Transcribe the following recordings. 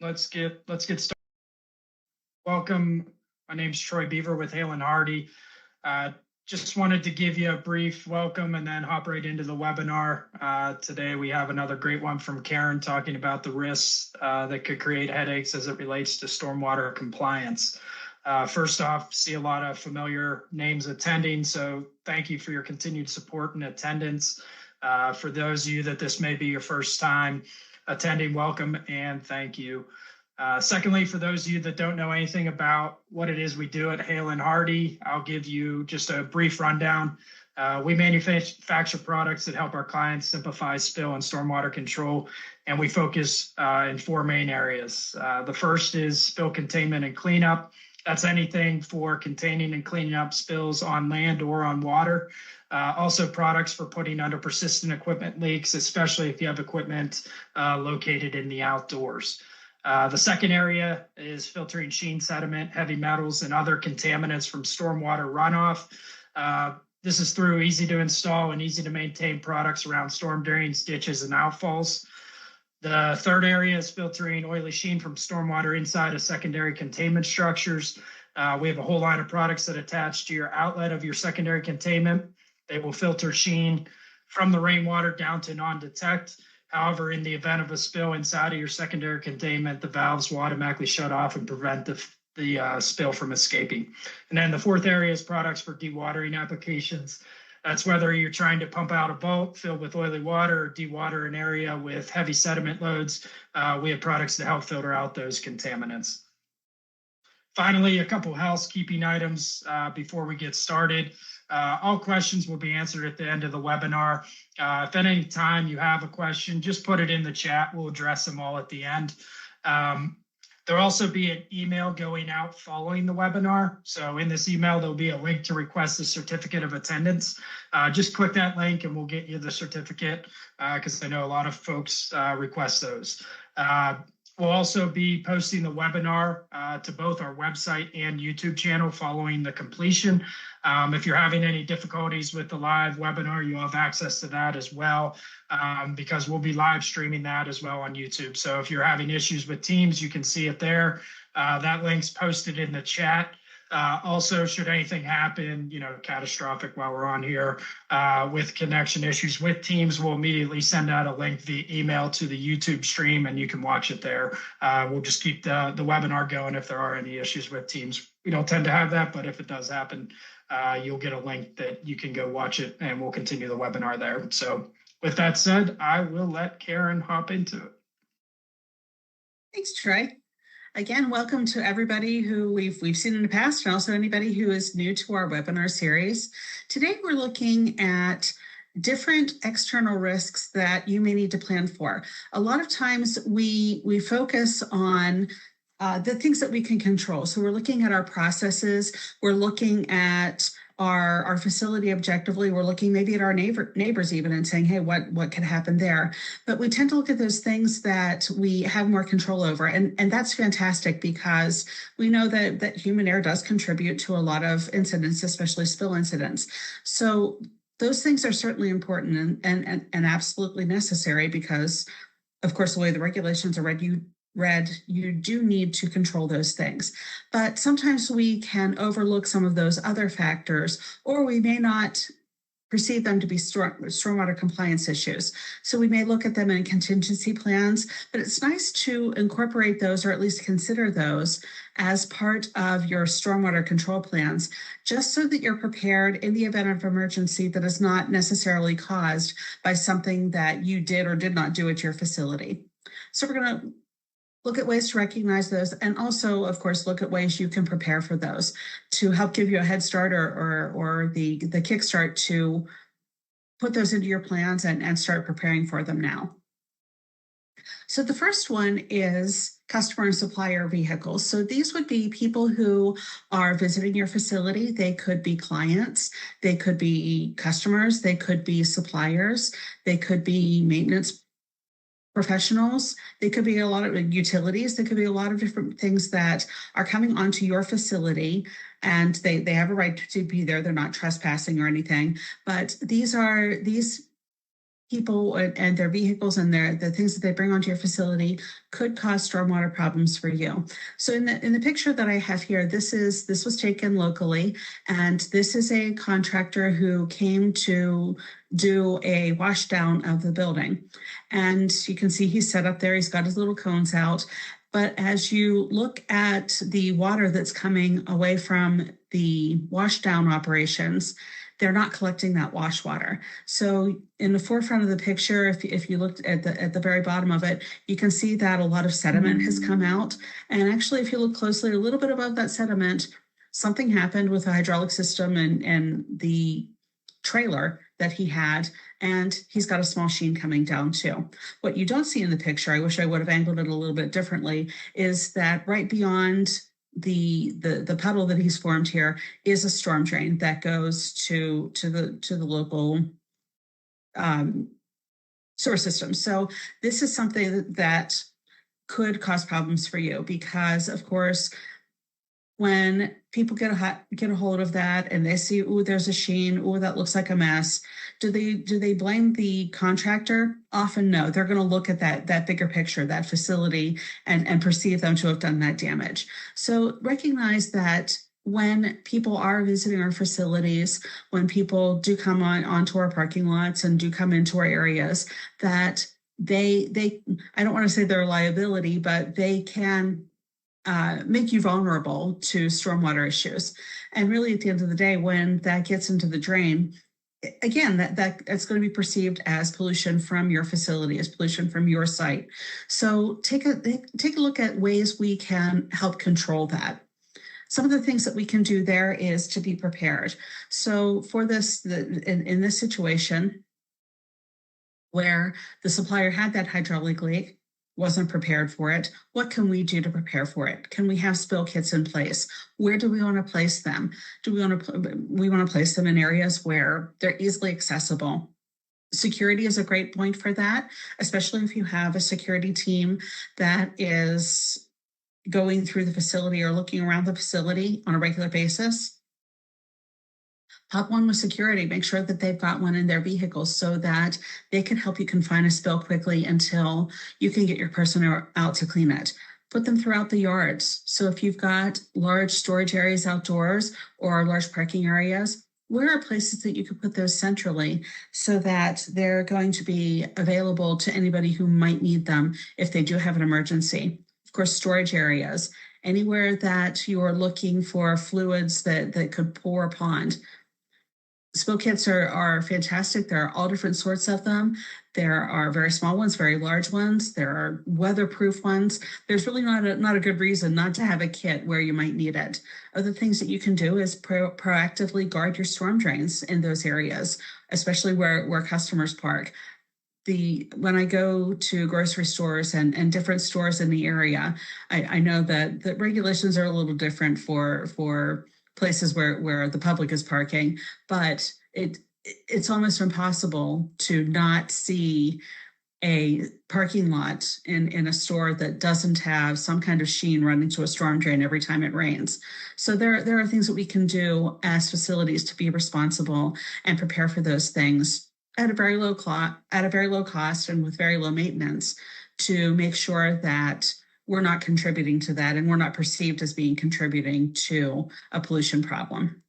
Let's get started. Welcome. My name's Troy Beaver with HalenHardy. Just wanted to give you a brief welcome and then hop right into the webinar. Today we have another great one from Karen talking about the risks that could create headaches as it relates to stormwater compliance. First off, see a lot of familiar names attending, so thank you for your continued support and attendance. For those of you that this may be your first time attending, welcome and thank you. Secondly, for those of you that don't know anything about what it is we do at HalenHardy, I'll give you just a brief rundown. We manufacture products that help our clients simplify spill and stormwater control, and we focus in four main areas. The first is spill containment and cleanup. That's anything for containing and cleaning up spills on land or on water. Also products for putting under persistent equipment leaks, especially if you have equipment located in the outdoors. The second area is filtering sheen sediment, heavy metals, and other contaminants from stormwater runoff. This is through easy to install and easy to maintain products around storm drains, ditches, and outfalls. The third area is filtering oily sheen from stormwater inside of secondary containment structures. We have a whole line of products that attach to your outlet of your secondary containment. They will filter sheen from the rainwater down to non-detect. However, in the event of a spill inside of your secondary containment, the valves will automatically shut off and prevent the spill from escaping. And then the fourth area is products for dewatering applications. That's whether you're trying to pump out a vault filled with oily water or dewater an area with heavy sediment loads. We have products to help filter out those contaminants. Finally, a couple housekeeping items before we get started. All questions will be answered at the end of the webinar. If at any time you have a question, just put it in the chat. We'll address them all at the end. There'll also be an email going out following the webinar. So in this email, there'll be a link to request a certificate of attendance. Just click that link and we'll get you the certificate because I know a lot of folks request those. We'll also be posting the webinar to both our website and YouTube channel following the completion. If you're having any difficulties with the live webinar, you'll have access to that as well because we'll be live streaming that as well on YouTube. So if you're having issues with Teams, you can see it there. That link's posted in the chat. Also, should anything happen, catastrophic while we're on here with connection issues with Teams, we'll immediately send out a link via email to the YouTube stream and you can watch it there. We'll just keep the webinar going if there are any issues with Teams. We don't tend to have that, but if it does happen, you'll get a link that you can go watch it and we'll continue the webinar there. So with that said, I will let Karen hop into it. Thanks, Troy. Again, welcome to everybody who we've seen in the past and also anybody who is new to our webinar series. Today, we're looking at different external risks that you may need to plan for. A lot of times we focus on the things that we can control. So we're looking at our processes, we're looking at our facility objectively, we're looking maybe at our neighbors even and saying, hey, what could happen there? But we tend to look at those things that we have more control over. And that's fantastic because we know that human error does contribute to a lot of incidents, especially spill incidents. So those things are certainly important and absolutely necessary because, of course, the way the regulations are read, you do need to control those things. But sometimes we can overlook some of those other factors, or we may not perceive them to be stormwater compliance issues. So we may look at them in contingency plans, but it's nice to incorporate those or at least consider those as part of your stormwater control plans, just so that you're prepared in the event of emergency that is not necessarily caused by something that you did or did not do at your facility. So we're going to look at ways to recognize those and also, of course, look at ways you can prepare for those to help give you a head start or the kickstart to put those into your plans and start preparing for them now. So the first one is customer and supplier vehicles. So these would be people who are visiting your facility. They could be clients, they could be customers, they could be suppliers, they could be maintenance professionals, they could be a lot of utilities, there could be a lot of different things that are coming onto your facility and they have a right to be there. They're not trespassing or anything, but these people and their vehicles and the things that they bring onto your facility could cause stormwater problems for you. So in the picture that I have here, this was taken locally, and this is a contractor who came to do a wash down of the building. And you can see he's set up there, he's got his little cones out. But as you look at the water that's coming away from the wash down operations, they're not collecting that wash water. So in the forefront of the picture, if you look at the very bottom of it, you can see that a lot of sediment has come out. And actually, if you look closely, a little bit above that sediment, something happened with the hydraulic system and the trailer that he had, and he's got a small sheen coming down too. What you don't see in the picture, I wish I would have angled it a little bit differently, is that right beyond the puddle that he's formed here is a storm drain that goes to the local sewer system. So this is something that could cause problems for you, because of course, when people get a hold of that and they see, oh, there's a sheen, oh, that looks like a mess, do they blame the contractor? Often no. They're going to look at that bigger picture, that facility, and perceive them to have done that damage. So recognize that when people are visiting our facilities, when people do come onto our parking lots and do come into our areas, that they I don't want to say they're a liability, but they can make you vulnerable to stormwater issues. And really, at the end of the day, when that gets into the drain, again, that's going to be perceived as pollution from your facility, as pollution from your site. So take a look at ways we can help control that. Some of the things that we can do there is to be prepared. So for this, in this situation where the supplier had that hydraulic leak, wasn't prepared for it, what can we do to prepare for it? Can we have spill kits in place? Where do we want to place them? We want to place them in areas where they're easily accessible. Security is a great point for that, especially if you have a security team that is going through the facility or looking around the facility on a regular basis. Hop one with security, make sure that they've got one in their vehicles so that they can help you confine a spill quickly until you can get your personnel out to clean it. Put them throughout the yards. So if you've got large storage areas outdoors or large parking areas, where are places that you could put those centrally so that they're going to be available to anybody who might need them if they do have an emergency? Of course, storage areas, anywhere that you're looking for fluids that could pour a pond. Spill kits are fantastic. There are all different sorts of them. There are very small ones, very large ones. There are weatherproof ones. There's really not a good reason not to have a kit where you might need it. Other things that you can do is proactively guard your storm drains in those areas, especially where customers park. When I go to grocery stores and different stores in the area, I know that the regulations are a little different for places where the public is parking, but it's almost impossible to not see a parking lot in a store that doesn't have some kind of sheen running to a storm drain every time it rains. So there are things that we can do as facilities to be responsible and prepare for those things at a very low cost and with very low maintenance, to make sure that we're not contributing to that and we're not perceived as being contributing to a pollution problem.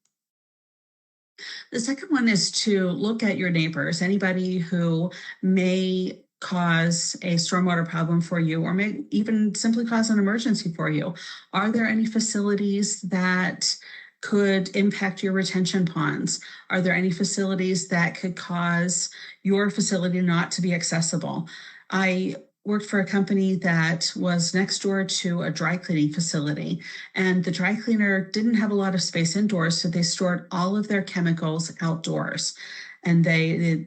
The second one is to look at your neighbors, anybody who may cause a stormwater problem for you or may even simply cause an emergency for you. Are there any facilities that could impact your retention ponds? Are there any facilities that could cause your facility not to be accessible? I worked for a company that was next door to a dry cleaning facility, and the dry cleaner didn't have a lot of space indoors, so they stored all of their chemicals outdoors. And they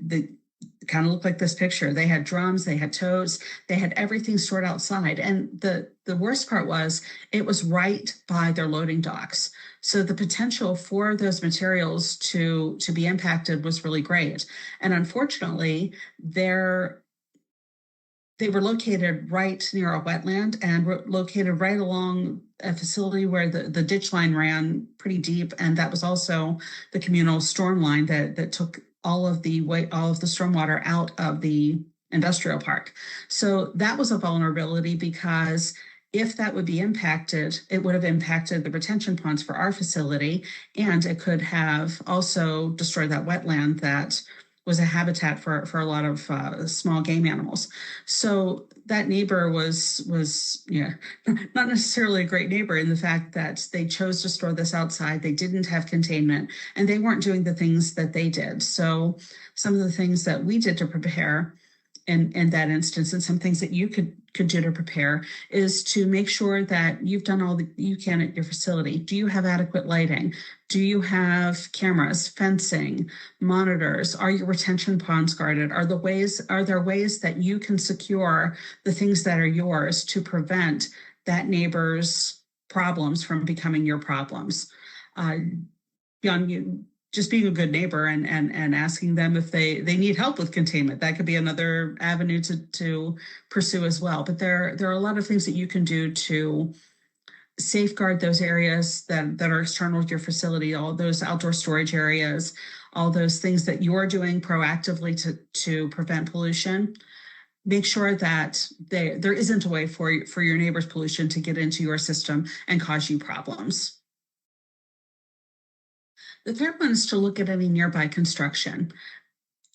kind of looked like this picture. They had drums, they had totes, they had everything stored outside. And the worst part was it was right by their loading docks. So the potential for those materials to be impacted was really great. And unfortunately, they were located right near a wetland and were located right along a facility where the ditch line ran pretty deep. And that was also the communal storm line that took all of the stormwater out of the industrial park. So that was a vulnerability because if that would be impacted, it would have impacted the retention ponds for our facility, and it could have also destroyed that wetland that was a habitat for a lot of small game animals. So that neighbor was not necessarily a great neighbor in the fact that they chose to store this outside. They didn't have containment, and they weren't doing the things that they did. So some of the things that we did to prepare in that instance, and some things that you could do to prepare, is to make sure that you've done all that you can at your facility. Do you have adequate lighting? Do you have cameras, fencing, monitors? Are your retention ponds guarded? Are there ways that you can secure the things that are yours to prevent that neighbor's problems from becoming your problems? Beyond you just being a good neighbor and asking them if they need help with containment. That could be another avenue to pursue as well. But there are a lot of things that you can do to safeguard those areas that are external to your facility, all those outdoor storage areas, all those things that you're doing proactively to prevent pollution. Make sure that there isn't a way for your neighbor's pollution to get into your system and cause you problems. The third one is to look at any nearby construction.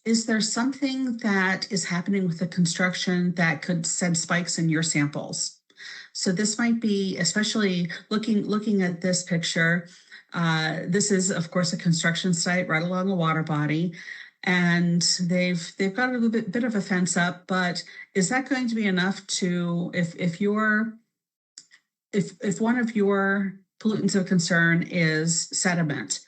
Is there something that is happening with the construction that could send spikes in your samples? So this might be, especially looking at this picture, this is, of course, a construction site right along a water body, and they've got a little bit of a fence up, but is that going to be enough to, if one of your pollutants of concern is sediment,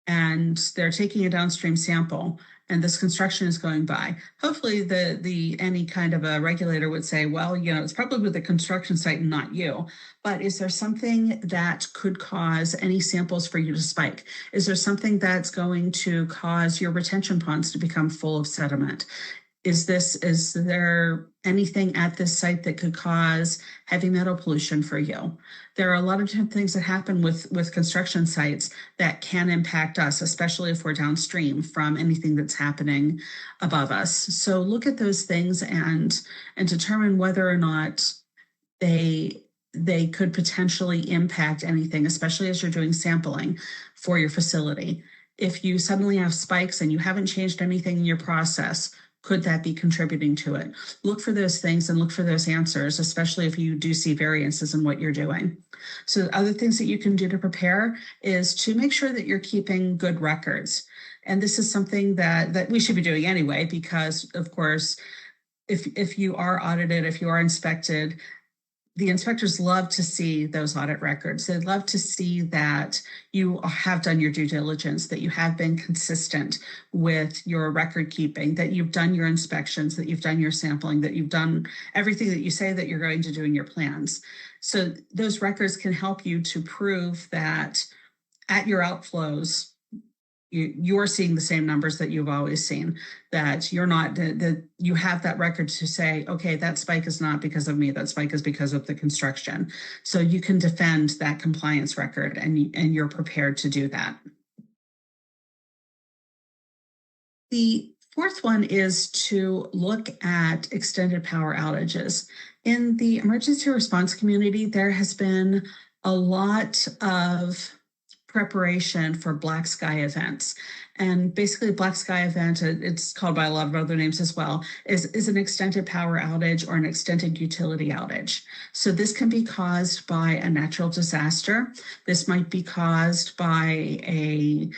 and they're taking a downstream sample, and this construction is going by, hopefully the any kind of a regulator would say, well, it's probably the construction site and not you. But is there something that could cause any samples for you to spike? Is there something that's going to cause your retention ponds to become full of sediment? Is there anything at this site that could cause heavy metal pollution for you? There are a lot of different things that happen with construction sites that can impact us, especially if we're downstream from anything that's happening above us. So look at those things and determine whether or not they could potentially impact anything, especially as you're doing sampling for your facility. If you suddenly have spikes and you haven't changed anything in your process, could that be contributing to it? Look for those things and look for those answers, especially if you do see variances in what you're doing. So other things that you can do to prepare is to make sure that you're keeping good records. And this is something that we should be doing anyway, because of course, if you are audited, if you are inspected, the inspectors love to see those audit records. They'd love to see that you have done your due diligence, that you have been consistent with your record keeping, that you've done your inspections, that you've done your sampling, that you've done everything that you say that you're going to do in your plans. So those records can help you to prove that at your outflows, you're seeing the same numbers that you've always seen, that you're not, that you have that record to say, okay, that spike is not because of me, that spike is because of the construction. So you can defend that compliance record, and you're prepared to do that. The fourth one is to look at extended power outages. In the emergency response community, there has been a lot of preparation for black sky events. And basically, black sky event, it's called by a lot of other names as well, is an extended power outage or an extended utility outage. So this can be caused by a natural disaster. This might be caused by an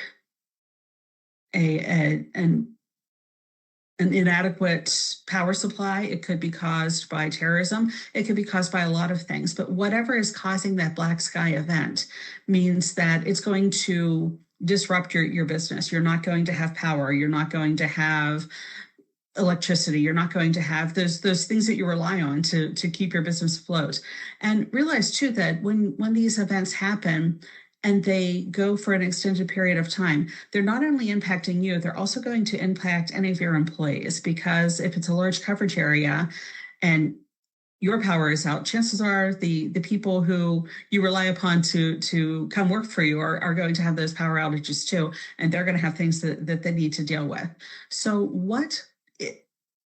inadequate power supply. It could be caused by terrorism. It could be caused by a lot of things. But whatever is causing that black sky event means that it's going to disrupt your business. You're not going to have power. You're not going to have electricity. You're not going to have those things that you rely on to keep your business afloat. And realize too that when these events happen, and they go for an extended period of time, they're not only impacting you, they're also going to impact any of your employees, because if it's a large coverage area and your power is out, chances are the people who you rely upon to come work for you are going to have those power outages too, and they're going to have things that they need to deal with. So what,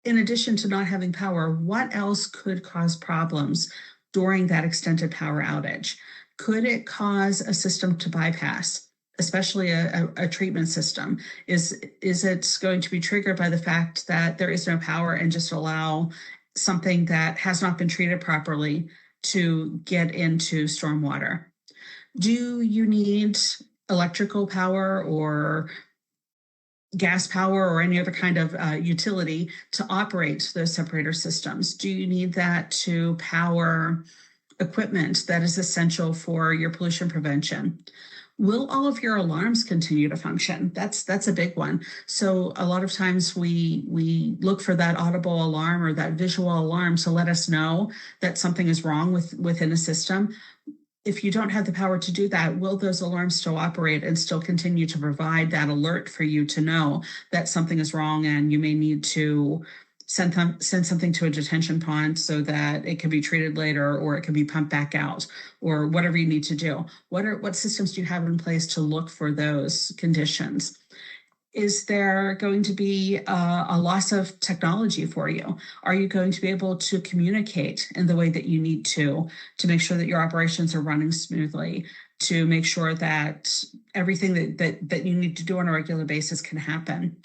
in addition to not having power, what else could cause problems during that extended power outage? Could it cause a system to bypass, especially a treatment system? Is it going to be triggered by the fact that there is no power and just allow something that has not been treated properly to get into stormwater? Do you need electrical power or gas power or any other kind of utility to operate those separator systems? Do you need that to power equipment that is essential for your pollution prevention? Will all of your alarms continue to function? That's a big one. So a lot of times we look for that audible alarm or that visual alarm to let us know that something is wrong within a system. If you don't have the power to do that, will those alarms still operate and still continue to provide that alert for you to know that something is wrong and you may need to send something to a detention pond so that it can be treated later, or it can be pumped back out, or whatever you need to do? What systems do you have in place to look for those conditions? Is there going to be a loss of technology for you? Are you going to be able to communicate in the way that you need to make sure that your operations are running smoothly, to make sure that everything that you need to do on a regular basis can happen?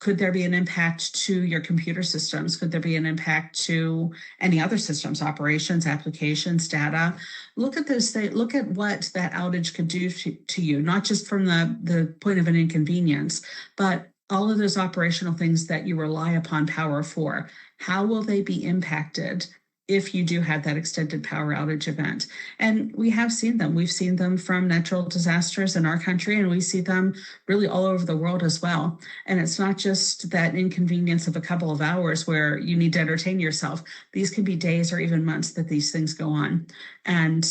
Could there be an impact to your computer systems? Could there be an impact to any other systems, operations, applications, data? Look at those things. Look at what that outage could do to you, not just from the point of an inconvenience, but all of those operational things that you rely upon power for. How will they be impacted if you do have that extended power outage event? And we have seen them. We've seen them from natural disasters in our country, and we see them really all over the world as well. And it's not just that inconvenience of a couple of hours where you need to entertain yourself. These can be days or even months that these things go on. And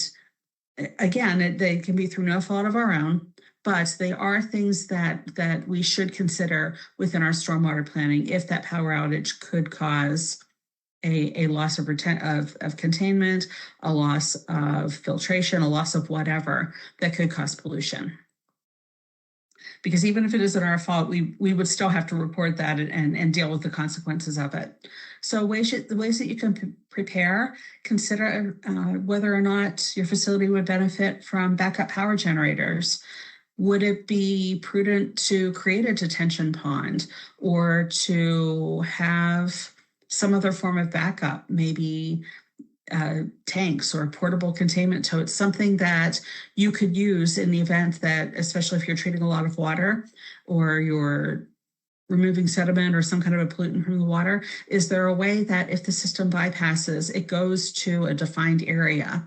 again, they can be through no fault of our own, but they are things that we should consider within our stormwater planning if that power outage could cause a loss of containment, a loss of filtration, a loss of whatever that could cause pollution. Because even if it isn't our fault, we would still have to report that and deal with the consequences of it. So the ways that you can prepare, consider whether or not your facility would benefit from backup power generators. Would it be prudent to create a detention pond or to have some other form of backup, maybe tanks or portable containment totes, something that you could use in the event that, especially if you're treating a lot of water or you're removing sediment or some kind of a pollutant from the water? Is there a way that if the system bypasses, it goes to a defined area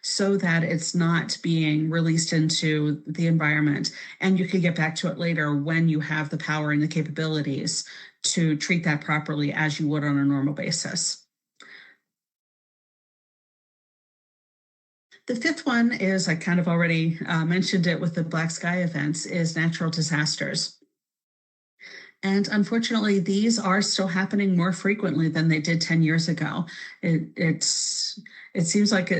so that it's not being released into the environment, and you can get back to it later when you have the power and the capabilities to treat that properly as you would on a normal basis? The fifth one is, I kind of already mentioned it with the black sky events, is natural disasters. And unfortunately, these are still happening more frequently than they did 10 years ago. It seems like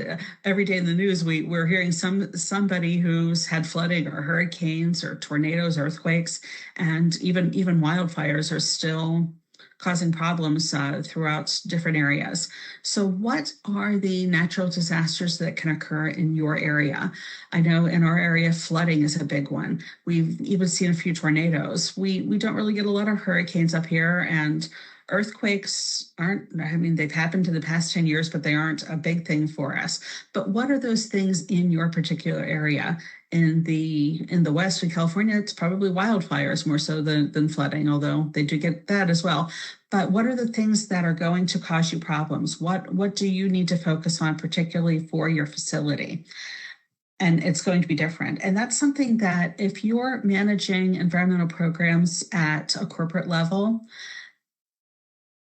every day in the news, we're hearing somebody who's had flooding or hurricanes or tornadoes, earthquakes, and even wildfires are still causing problems throughout different areas. So what are the natural disasters that can occur in your area? I know in our area, flooding is a big one. We've even seen a few tornadoes. We don't really get a lot of hurricanes up here, and earthquakes they've happened in the past 10 years, but they aren't a big thing for us. But what are those things in your particular area? In the West, in California, it's probably wildfires more so than flooding, although they do get that as well. But what are the things that are going to cause you problems? What do you need to focus on, particularly for your facility? And it's going to be different. And that's something that if you're managing environmental programs at a corporate level,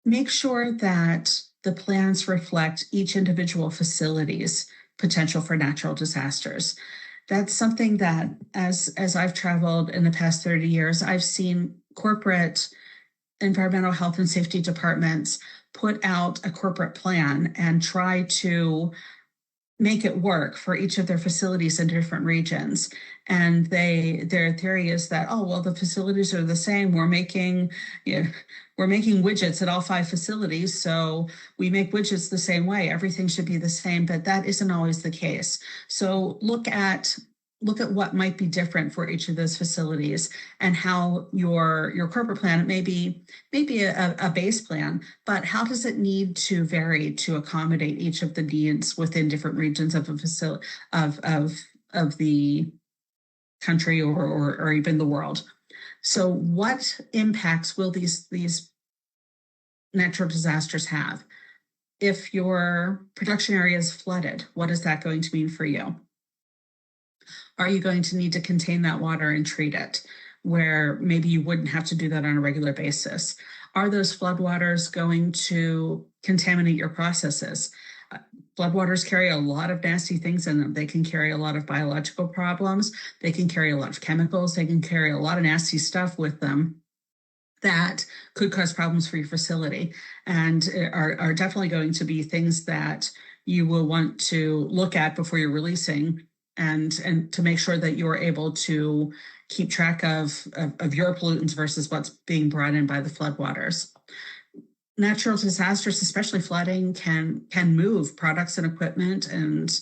make sure that the plans reflect each individual facility's potential for natural disasters. That's something that, as I've traveled in the past 30 years, I've seen corporate environmental health and safety departments put out a corporate plan and try to make it work for each of their facilities in different regions. And their theory is that, oh, well, the facilities are the same. We're making widgets at all 5 facilities, so we make widgets the same way. Everything should be the same, but that isn't always the case. So look at what might be different for each of those facilities and how your corporate plan, it may be a base plan, but how does it need to vary to accommodate each of the needs within different regions of a facility of the country or even the world. So what impacts will these natural disasters have? If your production area is flooded, what is that going to mean for you? Are you going to need to contain that water and treat it, where maybe you wouldn't have to do that on a regular basis? Are those floodwaters going to contaminate your processes? Floodwaters carry a lot of nasty things in them. They can carry a lot of biological problems. They can carry a lot of chemicals. They can carry a lot of nasty stuff with them that could cause problems for your facility, and are definitely going to be things that you will want to look at before you're releasing, and to make sure that you're able to keep track of your pollutants versus what's being brought in by the floodwaters. Natural disasters, especially flooding, can move products and equipment and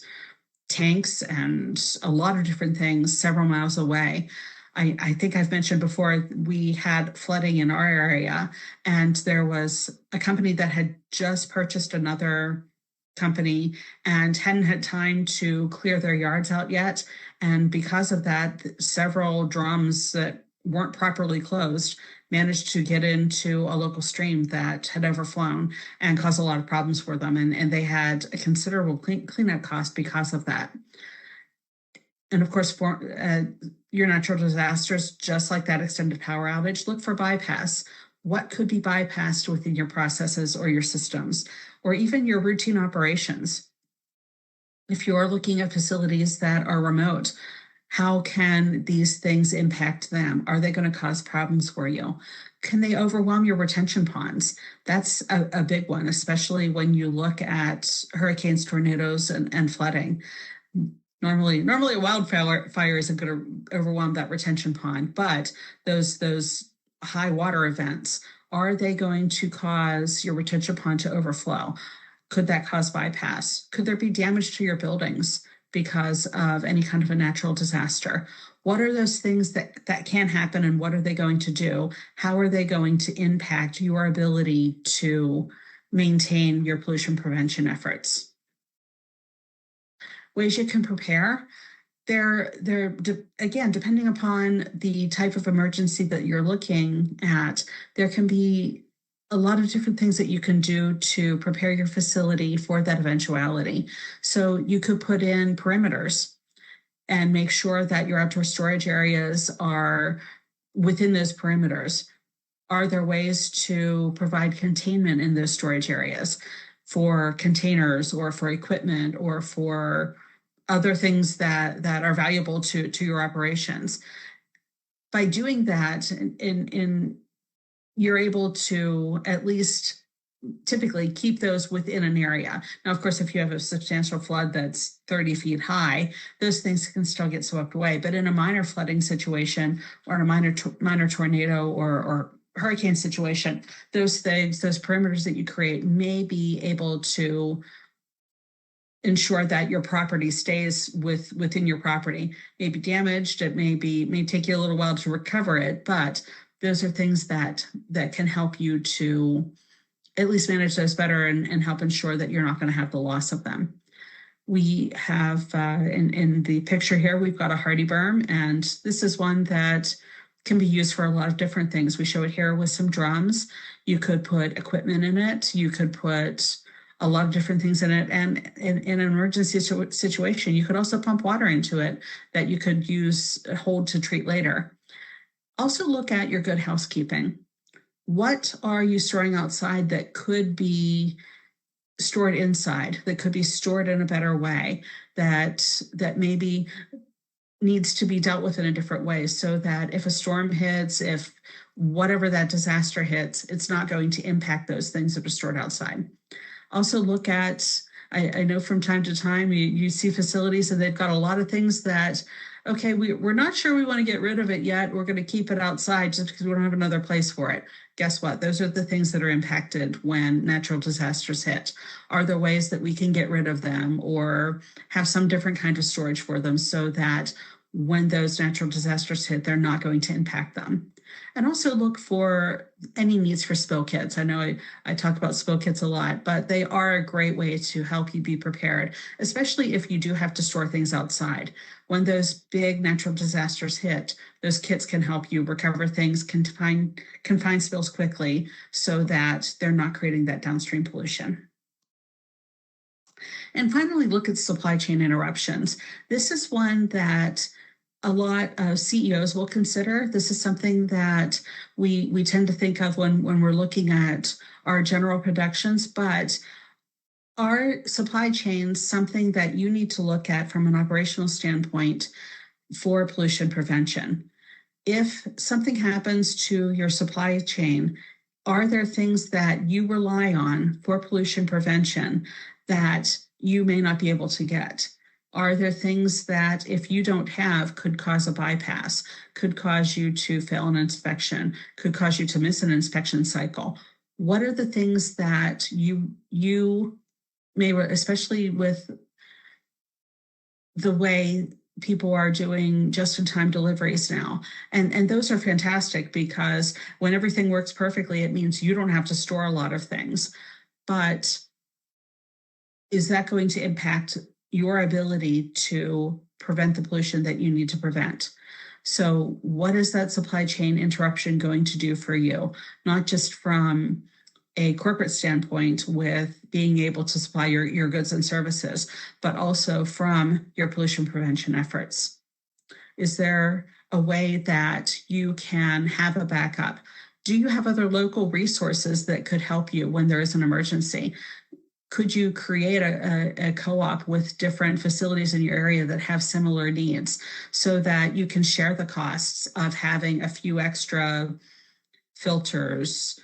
tanks and a lot of different things several miles away. I think I've mentioned before, we had flooding in our area, and there was a company that had just purchased another company and hadn't had time to clear their yards out yet. And because of that, several drums that weren't properly closed managed to get into a local stream that had overflown and caused a lot of problems for them. And they had a considerable cleanup cost because of that. And of course, for your natural disasters, just like that extended power outage, look for bypass. What could be bypassed within your processes or your systems, or even your routine operations? If you're looking at facilities that are remote, how can these things impact them? Are they going to cause problems for you? Can they overwhelm your retention ponds? That's a big one, especially when you look at hurricanes, tornadoes, and flooding. Normally a wildfire isn't going to overwhelm that retention pond, but those high water events, are they going to cause your retention pond to overflow? Could that cause bypass? Could there be damage to your buildings because of any kind of a natural disaster? What are those things that can happen, and what are they going to do? How are they going to impact your ability to maintain your pollution prevention efforts? Ways you can prepare. They're again, depending upon the type of emergency that you're looking at, there can be a lot of different things that you can do to prepare your facility for that eventuality. So you could put in perimeters and make sure that your outdoor storage areas are within those perimeters. Are there ways to provide containment in those storage areas for containers or for equipment or for other things that are valuable to your operations? By doing that, you're able to at least typically keep those within an area. Now, of course, if you have a substantial flood that's 30 feet high, those things can still get swept away. But in a minor flooding situation or in a minor tornado or hurricane situation, those perimeters that you create may be able to ensure that your property stays within your property. May be damaged, it may take you a little while to recover it, but those are things that can help you to at least manage those better and help ensure that you're not going to have the loss of them. We have in the picture here, we've got a hardy berm, and this is one that can be used for a lot of different things. We show it here with some drums. You could put equipment in it. You could put a lot of different things in it. And in an emergency situation, you could also pump water into it that you could hold to treat later. Also look at your good housekeeping. What are you storing outside that could be stored inside, that could be stored in a better way, that maybe needs to be dealt with in a different way, so that if a storm hits, if whatever that disaster hits, it's not going to impact those things that are stored outside. Also look at, I know from time to time you see facilities and they've got a lot of things that, okay, we're not sure we want to get rid of it yet. We're going to keep it outside just because we don't have another place for it. Guess what? Those are the things that are impacted when natural disasters hit. Are there ways that we can get rid of them or have some different kind of storage for them so that when those natural disasters hit, they're not going to impact them? And also look for any needs for spill kits. I know I talk about spill kits a lot, but they are a great way to help you be prepared, especially if you do have to store things outside. When those big natural disasters hit, those kits can help you recover things, confine spills quickly so that they're not creating that downstream pollution. And finally, look at supply chain interruptions. This is one that a lot of CEOs will consider. This is something that we tend to think of when we're looking at our general productions, but our supply chains, something that you need to look at from an operational standpoint for pollution prevention. If something happens to your supply chain, are there things that you rely on for pollution prevention that you may not be able to get? Are there things that if you don't have could cause a bypass, could cause you to fail an inspection, could cause you to miss an inspection cycle? What are the things that you may, especially with the way people are doing just-in-time deliveries now. And those are fantastic because when everything works perfectly, it means you don't have to store a lot of things. But is that going to impact your ability to prevent the pollution that you need to prevent? So what is that supply chain interruption going to do for you? Not just from a corporate standpoint with being able to supply your goods and services, but also from your pollution prevention efforts. Is there a way that you can have a backup? Do you have other local resources that could help you when there is an emergency? Could you create a co-op with different facilities in your area that have similar needs so that you can share the costs of having a few extra filters,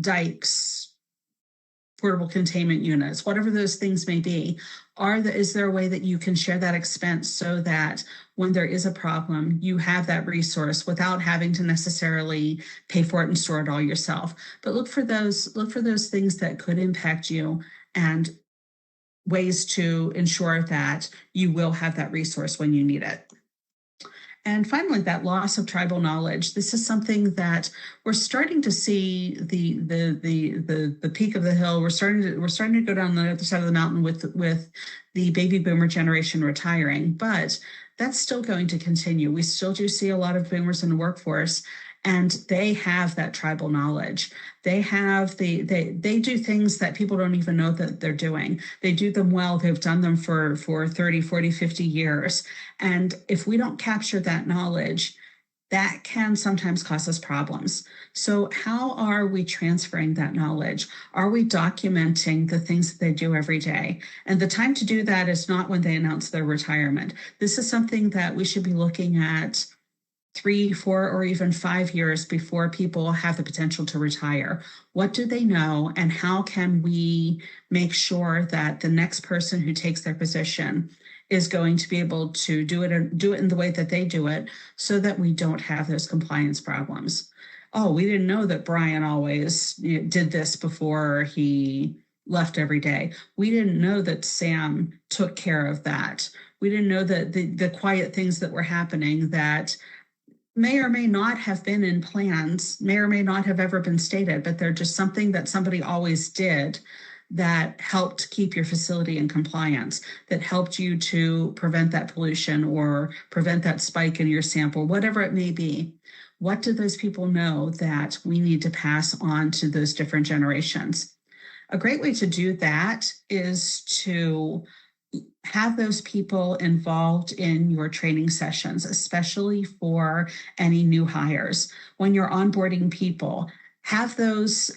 dikes, portable containment units, whatever those things may be? Is there a way that you can share that expense so that when there is a problem, you have that resource without having to necessarily pay for it and store it all yourself? But look for those things that could impact you and ways to ensure that you will have that resource when you need it. And finally, that loss of tribal knowledge. This is something that we're starting to see the peak of the hill. We're starting to go down the other side of the mountain with the baby boomer generation retiring, but that's still going to continue. We still do see a lot of boomers in the workforce, and they have that tribal knowledge. They do things that people don't even know that they're doing. They do them well. They've done them for 30, 40, 50 years. And if we don't capture that knowledge, that can sometimes cause us problems. So how are we transferring that knowledge? Are we documenting the things that they do every day? And the time to do that is not when they announce their retirement. This is something that we should be looking at 3, 4, or even 5 years before people have the potential to retire. What do they know, and how can we make sure that the next person who takes their position is going to be able to do it in the way that they do it so that we don't have those compliance problems? Oh, we didn't know that Brian always did this before he left every day. We didn't know that Sam took care of that. We didn't know that the quiet things that were happening that may or may not have been in plans, may or may not have ever been stated, but they're just something that somebody always did that helped keep your facility in compliance, that helped you to prevent that pollution or prevent that spike in your sample, whatever it may be. What do those people know that we need to pass on to those different generations? A great way to do that is to have those people involved in your training sessions, especially for any new hires. When you're onboarding people, have those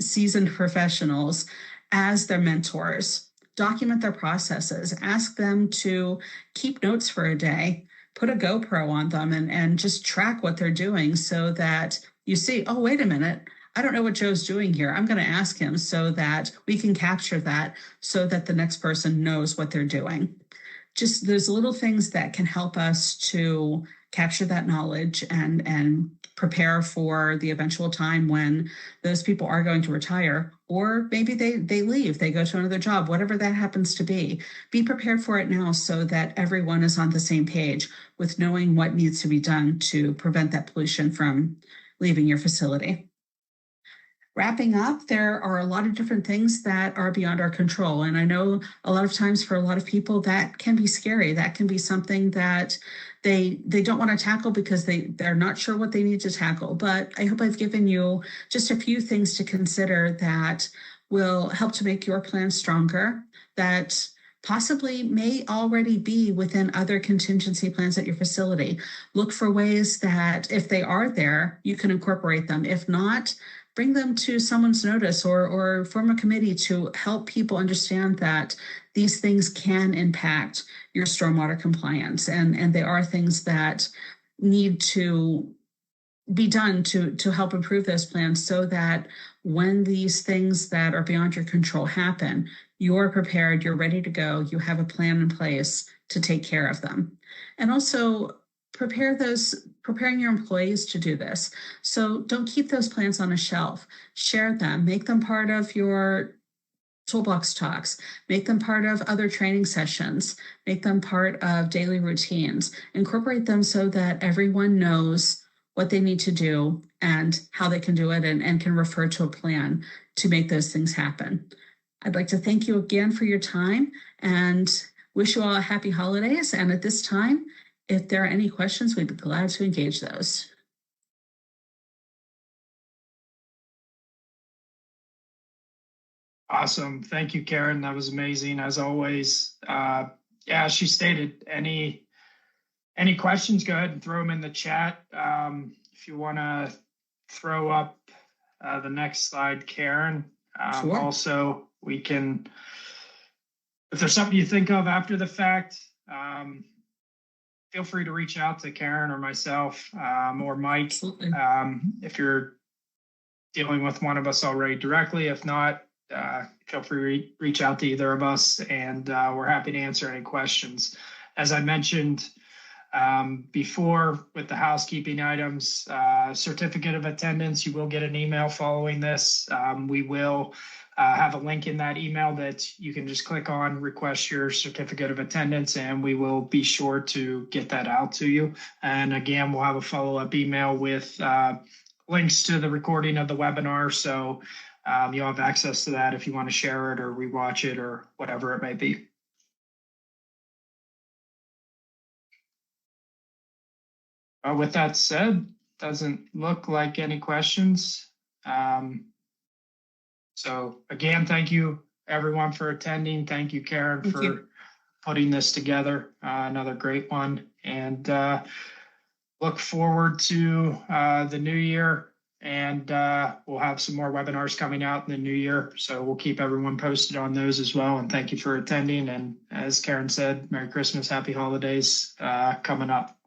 seasoned professionals as their mentors. Document their processes. Ask them to keep notes for a day. put a GoPro on them and just track what they're doing so that you see, oh, wait a minute, I don't know what Joe's doing here. I'm going to ask him so that we can capture that so that the next person knows what they're doing. Just those little things that can help us to capture that knowledge and prepare for the eventual time when those people are going to retire, or maybe they leave, they go to another job, whatever that happens to be. Be prepared for it now so that everyone is on the same page with knowing what needs to be done to prevent that pollution from leaving your facility. Wrapping up, there are a lot of different things that are beyond our control. And I know a lot of times for a lot of people that can be scary. That can be something that they don't want to tackle because they're not sure what they need to tackle. But I hope I've given you just a few things to consider that will help to make your plan stronger, that possibly may already be within other contingency plans at your facility. Look for ways that if they are there, you can incorporate them. If not, bring them to someone's notice or form a committee to help people understand that these things can impact your stormwater compliance. And they are things that need to be done to help improve those plans so that when these things that are beyond your control happen, you're prepared, you're ready to go, you have a plan in place to take care of them. And also preparing your employees to do this. So don't keep those plans on a shelf. Share them, make them part of your toolbox talks, make them part of other training sessions, make them part of daily routines, incorporate them so that everyone knows what they need to do and how they can do it and can refer to a plan to make those things happen. I'd like to thank you again for your time and wish you all a happy holidays. And at this time, if there are any questions, we'd be glad to engage those. Awesome. Thank you, Karen. That was amazing as always. Yeah, she stated any questions, go ahead and throw them in the chat. If you want to throw up the next slide, Karen. Sure. Also, we can, if there's something you think of after the fact, feel free to reach out to Karen or myself or Mike. If you're dealing with one of us already directly. If not, feel free to reach out to either of us, and we're happy to answer any questions. As I mentioned before with the housekeeping items, certificate of attendance, you will get an email following this. We will have a link in that email that you can just click on, request your certificate of attendance, and we will be sure to get that out to you. And again, we'll have a follow-up email with links to the recording of the webinar. So you'll have access to that if you want to share it or rewatch it or whatever it may be. With that said, doesn't look like any questions. So again, thank you everyone for attending. Thank you, Karen, for putting this together. Another great one, and look forward to the new year, and we'll have some more webinars coming out in the new year. So we'll keep everyone posted on those as well. And thank you for attending. And as Karen said, Merry Christmas, Happy Holidays coming up.